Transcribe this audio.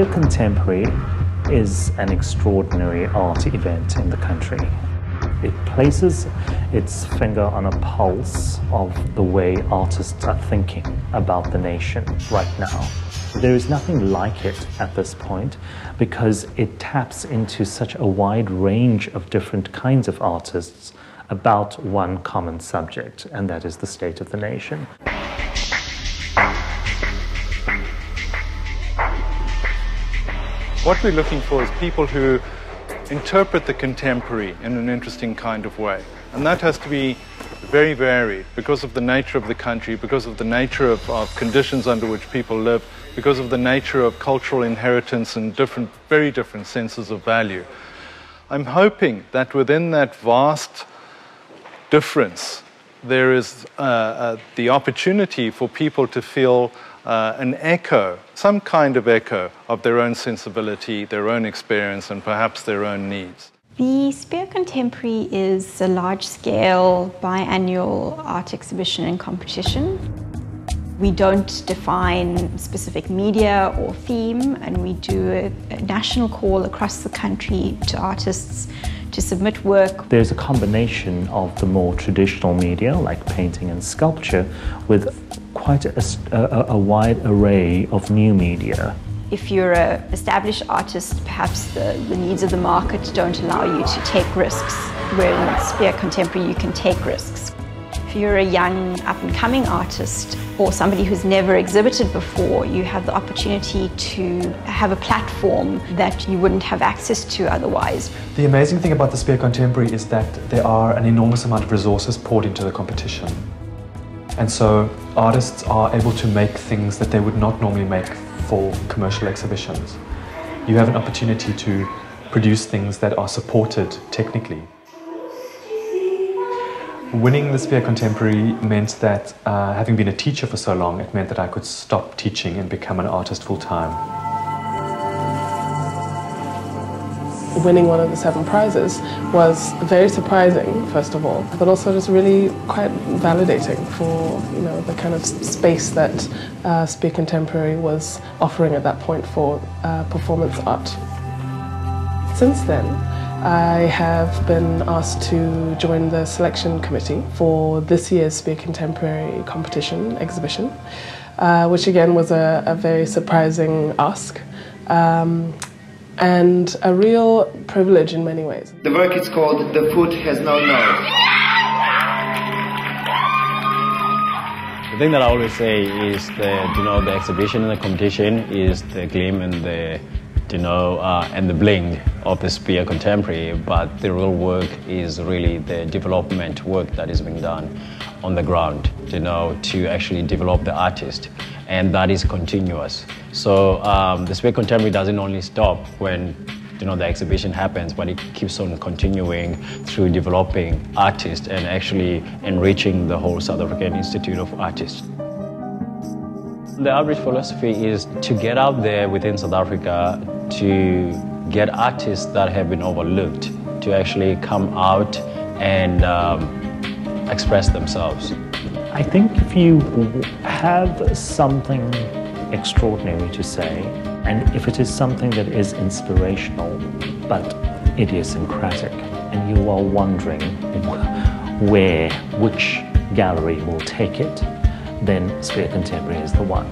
Sphere Contemporary is an extraordinary art event in the country. It places its finger on a pulse of the way artists are thinking about the nation right now. There is nothing like it at this point because it taps into such a wide range of different kinds of artists about one common subject, and that is the state of the nation. What we're looking for is people who interpret the contemporary in an interesting kind of way. And that has to be very varied because of the nature of the country, because of the nature of conditions under which people live, because of the nature of cultural inheritance and very different senses of value. I'm hoping that within that vast difference, there is the opportunity for people to feel an echo, some kind of echo of their own sensibility, their own experience, and perhaps their own needs. The Sphere Contemporary is a large-scale biannual art exhibition and competition. We don't define specific media or theme, and we do a national call across the country to artists to submit work. There's a combination of the more traditional media, like painting and sculpture, with quite a wide array of new media. If you're an established artist, perhaps the needs of the market don't allow you to take risks, where in Sphere Contemporary you can take risks. If you're a young, up-and-coming artist or somebody who's never exhibited before, you have the opportunity to have a platform that you wouldn't have access to otherwise. The amazing thing about the Sphere Contemporary is that there are an enormous amount of resources poured into the competition. And so artists are able to make things that they would not normally make for commercial exhibitions. You have an opportunity to produce things that are supported technically. Winning the Sphere Contemporary meant that, having been a teacher for so long, it meant that I could stop teaching and become an artist full-time. Winning one of the 7 prizes was very surprising, first of all, but also just really quite validating for the kind of space that Sphere Contemporary was offering at that point for performance art. Since then, I have been asked to join the selection committee for this year's Sphere Contemporary competition exhibition, which again was a very surprising ask. And a real privilege in many ways. The work is called The Foot Has No Nose. The thing that I always say is that the exhibition and the competition is the gleam and the and the bling of the Sphere Contemporary, but the real work is really the development work that is being done on the ground, to actually develop the artist, and that is continuous. So the Sphere Contemporary doesn't only stop when the exhibition happens, but it keeps on continuing through developing artists and actually enriching the whole South African Institute of Artists. The outreach philosophy is to get out there within South Africa to get artists that have been overlooked to actually come out and express themselves. I think if you have something extraordinary to say, and if it is something that is inspirational but idiosyncratic, and you are wondering which gallery will take it, then Sphere Contemporary is the one.